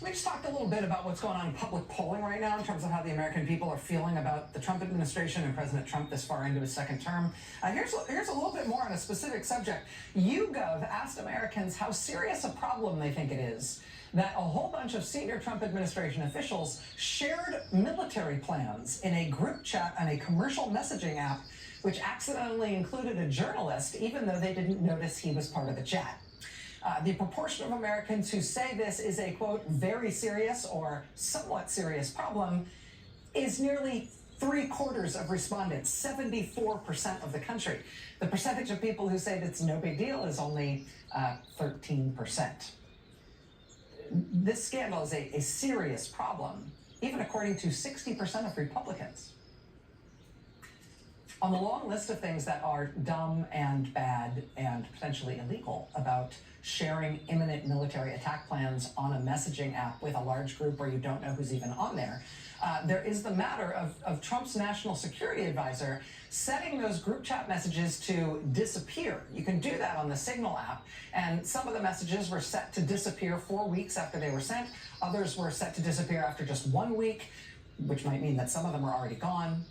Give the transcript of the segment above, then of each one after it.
We just talked a little bit about what's going on in public polling right now in terms of how the American people are feeling about the Trump administration and President Trump this far into his second term. Here's a little bit more on a specific subject. YouGov asked Americans how serious a problem they think it is that a whole bunch of senior Trump administration officials shared military plans in a group chat on a commercial messaging app, which accidentally included a journalist, even though they didn't notice he was part of the chat. The proportion of Americans who say this is a, quote, very serious or somewhat serious problem is nearly 3/4 of respondents, 74% of the country. The percentage of people who say that's no big deal is only 13%. This scandal is a serious problem, even according to 60% of Republicans. On the long list of things that are dumb and bad and potentially illegal about sharing imminent military attack plans on a messaging app with a large group where you don't know who's even on there, there is the matter of Trump's national security advisor setting those group chat messages to disappear. You can do that on the Signal app, and some of the messages were set to disappear 4 weeks after they were sent. Others were set to disappear after just 1 week, which might mean that some of them are already gone.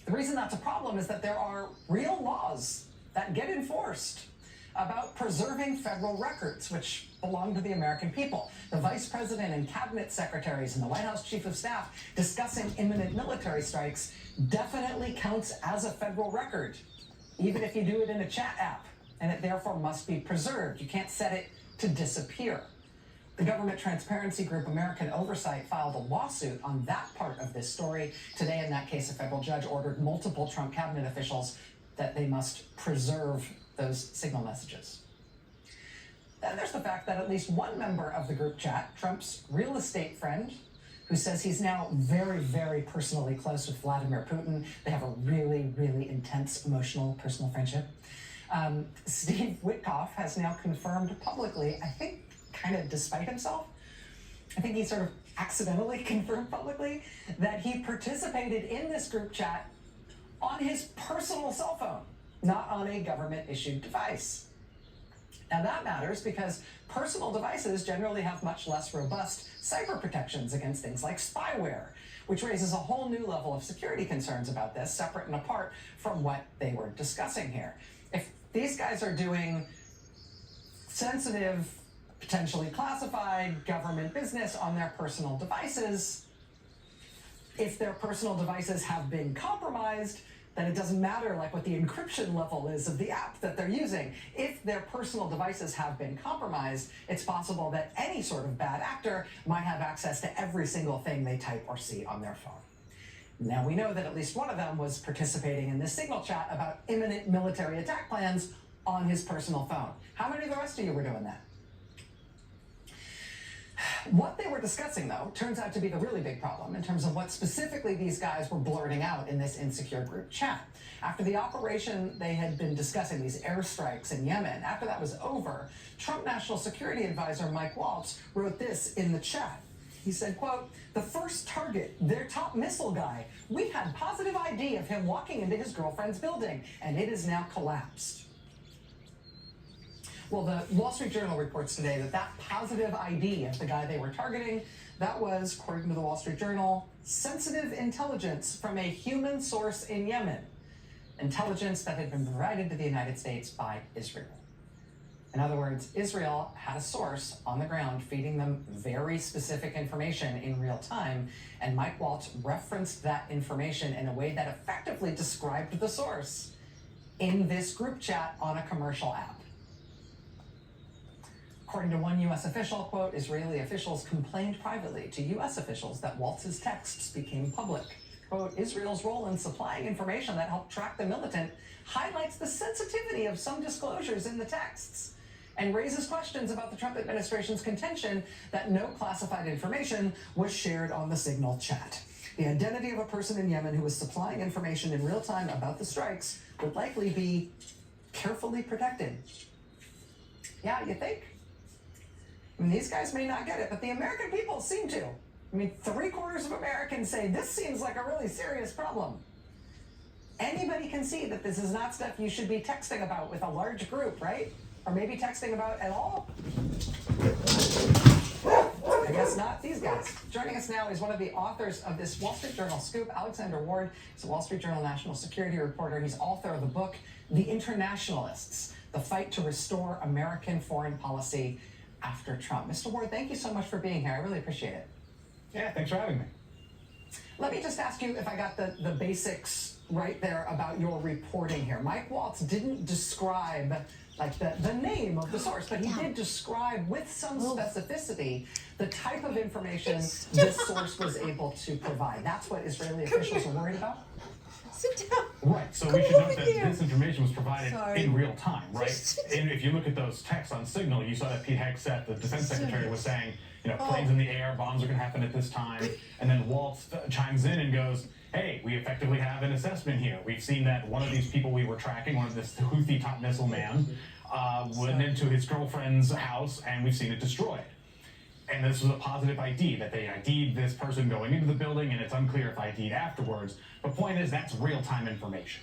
The reason that's a problem is that there are real laws that get enforced about preserving federal records, which belong to the American people. The vice president and cabinet secretaries and the White House chief of staff discussing imminent military strikes definitely counts as a federal record, even if you do it in a chat app, and it therefore must be preserved. You can't set it to disappear. The government transparency group American Oversight filed a lawsuit on that part of this story. Today, in that case, a federal judge ordered multiple Trump cabinet officials that they must preserve those Signal messages. Then there's the fact that at least one member of the group chat, Trump's real estate friend, who says he's now very, very personally close with Vladimir Putin. They have a really, really intense emotional personal friendship. Steve Witkoff has now confirmed publicly, I think kind of despite himself, I think he sort of accidentally confirmed publicly that he participated in this group chat on his personal cell phone, not on a government-issued device. Now that matters because personal devices generally have much less robust cyber protections against things like spyware, which raises a whole new level of security concerns about this, separate and apart from what they were discussing here. If these guys are doing sensitive, potentially classified government business on their personal devices, if their personal devices have been compromised, then it doesn't matter like what the encryption level is of the app that they're using. If their personal devices have been compromised, it's possible that any sort of bad actor might have access to every single thing they type or see on their phone. Now we know that at least one of them was participating in this Signal chat about imminent military attack plans on his personal phone. How many of the rest of you were doing that? What they were discussing, though, turns out to be the really big problem in terms of what specifically these guys were blurting out in this insecure group chat. After the operation they had been discussing, these airstrikes in Yemen, after that was over, Trump National Security Advisor Mike Waltz wrote this in the chat. He said, quote, "The first target, their top missile guy, we had positive ID of him walking into his girlfriend's building, and it is now collapsed." Well, the Wall Street Journal reports today that that positive ID of the guy they were targeting, that was, according to the Wall Street Journal, sensitive intelligence from a human source in Yemen, intelligence that had been provided to the United States by Israel. In other words, Israel had a source on the ground feeding them very specific information in real time, and Mike Waltz referenced that information in a way that effectively described the source in this group chat on a commercial app. According to one U.S. official, quote, "Israeli officials complained privately to U.S. officials that Waltz's texts became public. Quote, Israel's role in supplying information that helped track the militant highlights the sensitivity of some disclosures in the texts and raises questions about the Trump administration's contention that no classified information was shared on the Signal chat. The identity of a person in Yemen who was supplying information in real time about the strikes would likely be carefully protected." Yeah, you think? I mean, these guys may not get it, but the American people seem to. I mean, 3/4 of Americans say this seems like a really serious problem. Anybody can see that this is not stuff you should be texting about with a large group, right? Or maybe texting about at all. I guess not. Joining us now is one of the authors of this Wall Street Journal scoop, Alexander Ward. He's a Wall Street Journal national security reporter. He's author of the book, The Internationalists, The Fight to Restore American Foreign Policy After Trump. Mr. Ward, thank you so much for being here. I really appreciate it. Yeah, thanks for having me. Let me just ask you if I got the basics right there about your reporting here. Mike Waltz didn't describe like the name of the source, but he did describe with some specificity the type of information this source was able to provide. That's what Israeli officials are worried about? Sit down. Right, so we should note that this information was provided in real time, right? And if you look at those texts on Signal, you saw that Pete Hegseth, the defense secretary, was saying, planes in the air, bombs are going to happen at this time. And then Waltz chimes in and goes, hey, we effectively have an assessment here. We've seen that one of these people we were tracking, one of this Houthi top missile man, went into his girlfriend's house, and we've seen it destroyed. And this was a positive ID, that they ID'd this person going into the building, and it's unclear if ID'd afterwards. But point is, that's real-time information,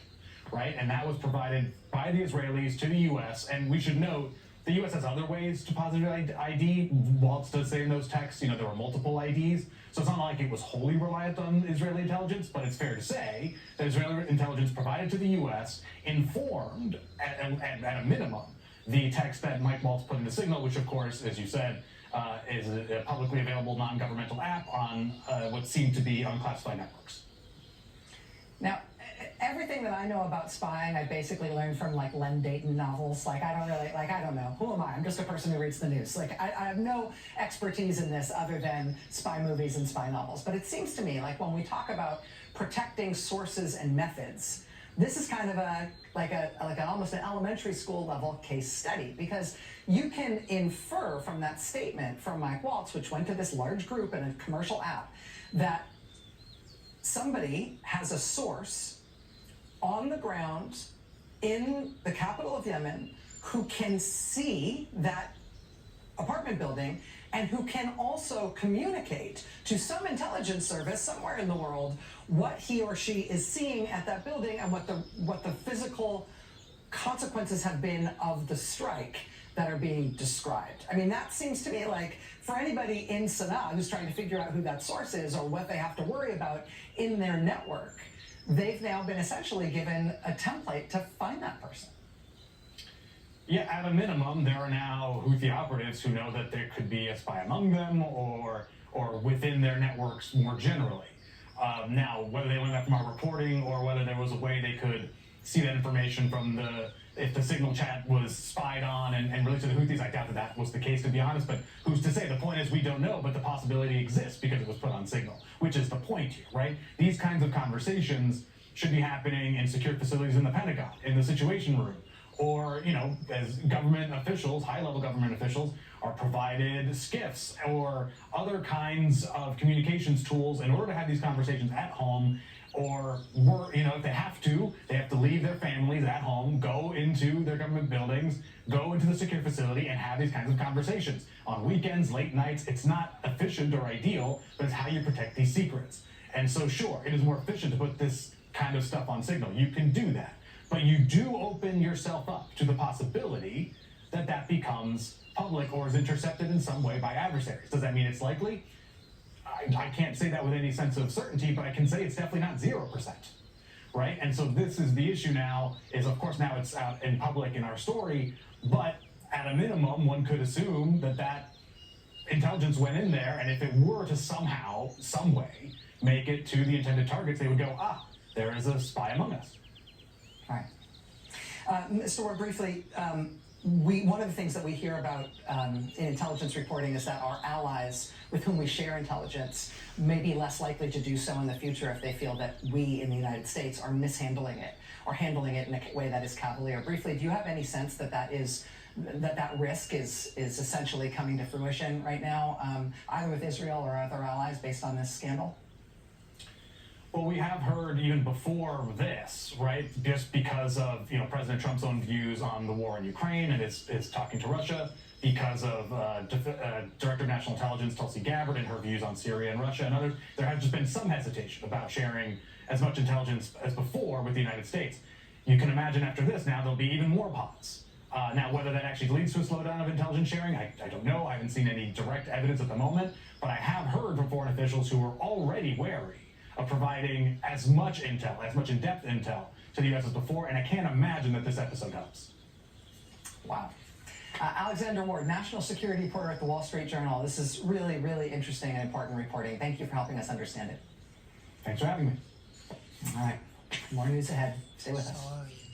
right? And that was provided by the Israelis to the U.S., and we should note, the U.S. has other ways to positive ID. Waltz does say in those texts, there were multiple IDs. So it's not like it was wholly reliant on Israeli intelligence, but it's fair to say that Israeli intelligence provided to the U.S. informed, at a minimum, the text that Mike Waltz put in the Signal, which, of course, as you said, is a publicly available non-governmental app on what seemed to be unclassified networks. Now, everything that I know about spying, I basically learned from Len Deighton novels. I don't know. Who am I? I'm just a person who reads the news. I have no expertise in this other than spy movies and spy novels. But it seems to me like when we talk about protecting sources and methods, this is kind of almost an elementary school level case study, because you can infer from that statement from Mike Waltz, which went to this large group in a commercial app, that somebody has a source on the ground in the capital of Yemen who can see that apartment building and who can also communicate to some intelligence service somewhere in the world what he or she is seeing at that building and what the physical consequences have been of the strike that are being described. I mean, that seems to me like, for anybody in Sana'a who's trying to figure out who that source is or what they have to worry about in their network, they've now been essentially given a template to find that person. Yeah, at a minimum, there are now Houthi operatives who know that there could be a spy among them or within their networks more generally. Now, whether they learned that from our reporting or whether there was a way they could see that information from if the Signal chat was spied on and released to the Houthis, I doubt that was the case, to be honest, but who's to say? The point is we don't know, but the possibility exists because it was put on Signal, which is the point here, right? These kinds of conversations should be happening in secure facilities in the Pentagon, in the Situation Room, or, as government officials, high-level government officials, are provided SCIFs or other kinds of communications tools in order to have these conversations at home, or, if they have to leave their families at home, go into their government buildings, go into the secure facility, and have these kinds of conversations. On weekends, late nights, it's not efficient or ideal, but it's how you protect these secrets. And so, sure, it is more efficient to put this kind of stuff on Signal. You can do that. But you do open yourself up to the possibility that that becomes public or is intercepted in some way by adversaries. Does that mean it's likely? I can't say that with any sense of certainty, but I can say it's definitely not 0%, right? And so this is the issue now, is of course now it's out in public in our story, but at a minimum, one could assume that intelligence went in there, and if it were to somehow, some way, make it to the intended targets, they would go, there is a spy among us. All right. Mr. Ward, briefly, one of the things that we hear about in intelligence reporting is that our allies with whom we share intelligence may be less likely to do so in the future if they feel that we in the United States are mishandling it or handling it in a way that is cavalier. Briefly, do you have any sense that risk is essentially coming to fruition right now, either with Israel or other allies based on this scandal? Well, we have heard even before this, right, just because of President Trump's own views on the war in Ukraine and his talking to Russia, because of Director of National Intelligence Tulsi Gabbard and her views on Syria and Russia and others, there has just been some hesitation about sharing as much intelligence as before with the United States. You can imagine after this now there'll be even more pause Now, whether that actually leads to a slowdown of intelligence sharing, I don't know. I haven't seen any direct evidence at the moment, but I have heard from foreign officials who are already wary of providing as much intel, as much in-depth intel to the U.S. as before, and I can't imagine that this episode helps. Wow. Alexander Ward, national security reporter at the Wall Street Journal. This is really, really interesting and important reporting. Thank you for helping us understand it. Thanks for having me. All right. More news ahead. Stay with us. Sorry.